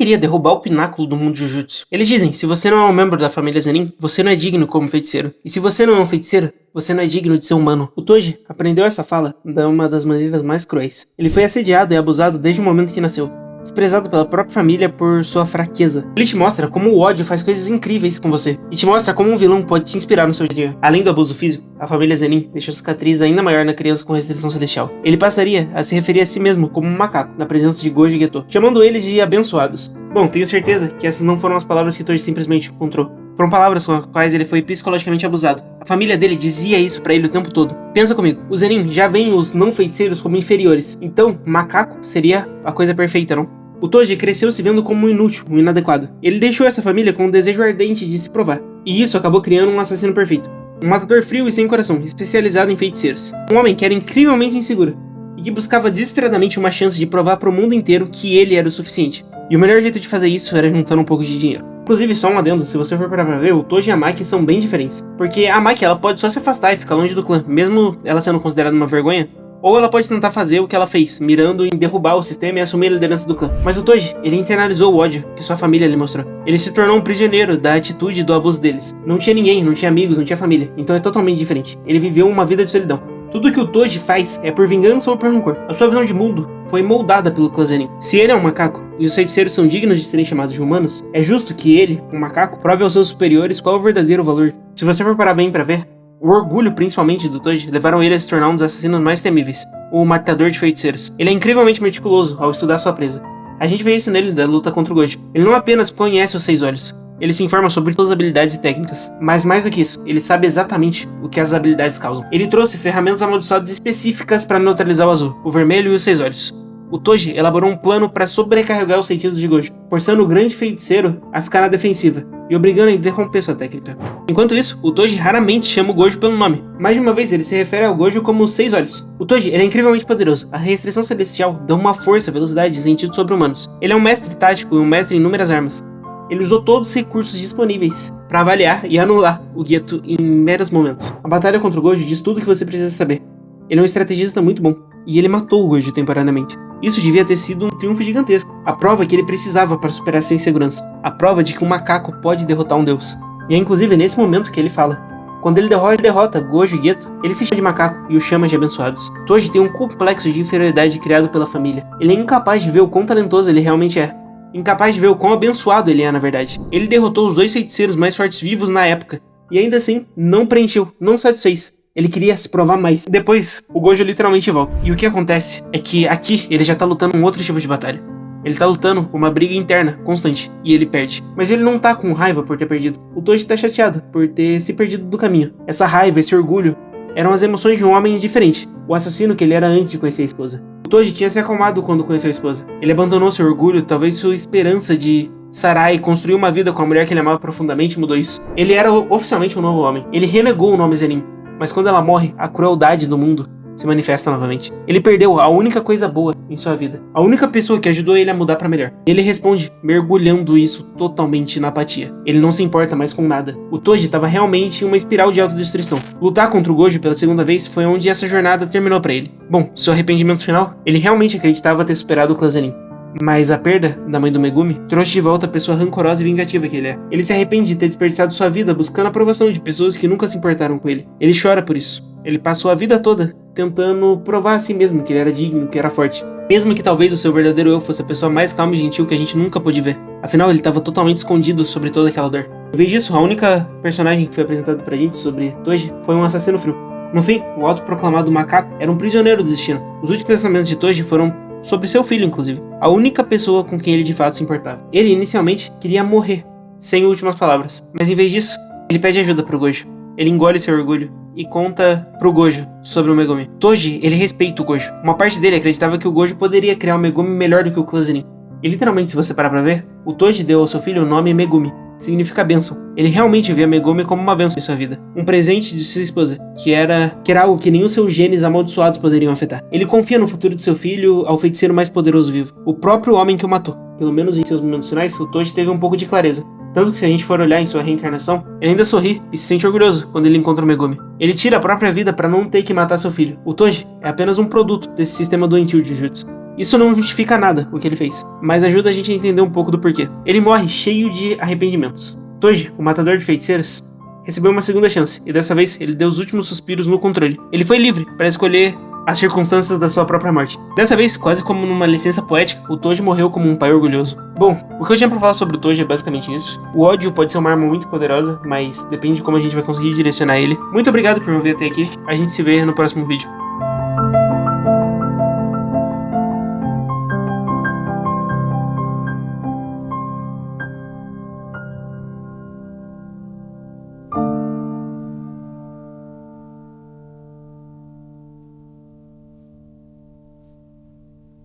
queria derrubar o pináculo do mundo Jujutsu. Eles dizem, se você não é um membro da família Zenin, você não é digno como feiticeiro. E se você não é um feiticeiro, você não é digno de ser humano. O Toji aprendeu essa fala de uma das maneiras mais cruéis. Ele foi assediado e abusado desde o momento que nasceu, desprezado pela própria família por sua fraqueza. Ele te mostra como o ódio faz coisas incríveis com você, e te mostra como um vilão pode te inspirar no seu dia. Além do abuso físico, a família Zenin deixou cicatriz ainda maior na criança com restrição celestial. Ele passaria a se referir a si mesmo como um macaco, na presença de Gojo e Geto, chamando eles de abençoados. Bom, tenho certeza que essas não foram as palavras que Toji simplesmente encontrou. Foram palavras com as quais ele foi psicologicamente abusado. A família dele dizia isso pra ele o tempo todo. Pensa comigo, os Zenin já veem os não feiticeiros como inferiores, então macaco seria a coisa perfeita, não? O Toji cresceu se vendo como um inútil, um inadequado. Ele deixou essa família com um desejo ardente de se provar, e isso acabou criando um assassino perfeito. Um matador frio e sem coração, especializado em feiticeiros. Um homem que era incrivelmente inseguro, e que buscava desesperadamente uma chance de provar pro mundo inteiro que ele era o suficiente. E o melhor jeito de fazer isso era juntando um pouco de dinheiro. Inclusive, só um adendo, se você for parar pra ver, o Toji e a Maki são bem diferentes. Porque a Maki, ela pode só se afastar e ficar longe do clã, mesmo ela sendo considerada uma vergonha. Ou ela pode tentar fazer o que ela fez, mirando em derrubar o sistema e assumir a liderança do clã. Mas o Toji, ele internalizou o ódio que sua família lhe mostrou. Ele se tornou um prisioneiro da atitude e do abuso deles. Não tinha ninguém, não tinha amigos, não tinha família. Então é totalmente diferente. Ele viveu uma vida de solidão. Tudo que o Toji faz é por vingança ou por rancor. A sua visão de mundo foi moldada pelo clã Zenin. Se ele é um macaco e os feiticeiros são dignos de serem chamados de humanos, é justo que ele, um macaco, prove aos seus superiores qual é o verdadeiro valor. Se você for parar bem pra ver, o orgulho, principalmente do Toji, levaram ele a se tornar um dos assassinos mais temíveis, o matador de feiticeiros. Ele é incrivelmente meticuloso ao estudar sua presa. A gente vê isso nele da luta contra o Gojo. Ele não apenas conhece os 6 olhos, ele se informa sobre todas as habilidades e técnicas. Mas mais do que isso, ele sabe exatamente o que as habilidades causam. Ele trouxe ferramentas amaldiçoadas específicas para neutralizar o azul, o vermelho e os 6 olhos. O Toji elaborou um plano para sobrecarregar os sentidos de Gojo, forçando o grande feiticeiro a ficar na defensiva e obrigando a interromper sua técnica. Enquanto isso, o Toji raramente chama o Gojo pelo nome. Mais de uma vez, ele se refere ao Gojo como os 6 olhos. O Toji, ele é incrivelmente poderoso. A restrição celestial dá uma força, velocidade e sentidos sobre-humanos. Ele é um mestre tático e um mestre em inúmeras armas. Ele usou todos os recursos disponíveis para avaliar e anular o Geto em meros momentos. A batalha contra o Gojo diz tudo o que você precisa saber. Ele é um estrategista muito bom, e ele matou o Gojo temporariamente. Isso devia ter sido um triunfo gigantesco. A prova que ele precisava para superar sua insegurança. A prova de que um macaco pode derrotar um deus. E é inclusive nesse momento que ele fala. Quando ele derrota Gojo e Geto, ele se chama de macaco e o chama de abençoados. Toji tem um complexo de inferioridade criado pela família. Ele é incapaz de ver o quão talentoso ele realmente é. Incapaz de ver o quão abençoado ele é na verdade. Ele derrotou os 2 feiticeiros mais fortes vivos na época. E ainda assim, não preencheu, não satisfez. Ele queria se provar mais. Depois, o Gojo literalmente volta. E o que acontece é que aqui ele já tá lutando um outro tipo de batalha. Ele tá lutando uma briga interna, constante, e ele perde. Mas ele não tá com raiva por ter perdido. O Toji tá chateado por ter se perdido do caminho. Essa raiva, esse orgulho, eram as emoções de um homem diferente. O assassino que ele era antes de conhecer a esposa. O Toji tinha se acalmado quando conheceu a esposa. Ele abandonou seu orgulho, talvez sua esperança de sarar e construir uma vida com a mulher que ele amava profundamente mudou isso. Ele era oficialmente um novo homem. Ele renegou o nome Zenin. Mas quando ela morre, a crueldade do mundo se manifesta novamente. Ele perdeu a única coisa boa em sua vida. A única pessoa que ajudou ele a mudar pra melhor. Ele responde, mergulhando isso totalmente na apatia. Ele não se importa mais com nada. O Toji estava realmente em uma espiral de autodestruição. Lutar contra o Gojo pela segunda vez foi onde essa jornada terminou pra ele. Bom, seu arrependimento final, ele realmente acreditava ter superado o clã Zenin. Mas a perda da mãe do Megumi trouxe de volta a pessoa rancorosa e vingativa que ele é. Ele se arrepende de ter desperdiçado sua vida buscando a aprovação de pessoas que nunca se importaram com ele. Ele chora por isso. Ele passou a vida toda tentando provar a si mesmo que ele era digno, que era forte. Mesmo que talvez o seu verdadeiro eu fosse a pessoa mais calma e gentil que a gente nunca pôde ver. Afinal, ele estava totalmente escondido sobre toda aquela dor. Em vez disso, a única personagem que foi apresentada pra gente sobre Toji foi um assassino frio. No fim, o autoproclamado macaco era um prisioneiro do destino. Os últimos pensamentos de Toji foram sobre seu filho, inclusive. A única pessoa com quem ele de fato se importava. Ele inicialmente queria morrer, sem últimas palavras. Mas em vez disso, ele pede ajuda pro Gojo. Ele engole seu orgulho e conta pro Gojo sobre o Megumi. Toji, ele respeita o Gojo. Uma parte dele acreditava que o Gojo poderia criar um Megumi melhor do que o clã Zenin. E literalmente, se você parar pra ver, o Toji deu ao seu filho o nome Megumi. Significa bênção. Ele realmente via Megumi como uma bênção em sua vida. Um presente de sua esposa, que era algo que nenhum seus genes amaldiçoados poderiam afetar. Ele confia no futuro de seu filho ao feiticeiro mais poderoso vivo. O próprio homem que o matou. Pelo menos em seus momentos finais, o Toji teve um pouco de clareza. Tanto que se a gente for olhar em sua reencarnação, ele ainda sorri e se sente orgulhoso quando ele encontra o Megumi. Ele tira a própria vida para não ter que matar seu filho. O Toji é apenas um produto desse sistema doentio de Jujutsu. Isso não justifica nada o que ele fez, mas ajuda a gente a entender um pouco do porquê. Ele morre cheio de arrependimentos. Toji, o matador de feiticeiras, recebeu uma segunda chance, e dessa vez ele deu os últimos suspiros no controle. Ele foi livre para escolher as circunstâncias da sua própria morte. Dessa vez, quase como numa licença poética, o Toji morreu como um pai orgulhoso. Bom, o que eu tinha pra falar sobre o Toji é basicamente isso. O ódio pode ser uma arma muito poderosa, mas depende de como a gente vai conseguir direcionar ele. Muito obrigado por me ver até aqui, a gente se vê no próximo vídeo.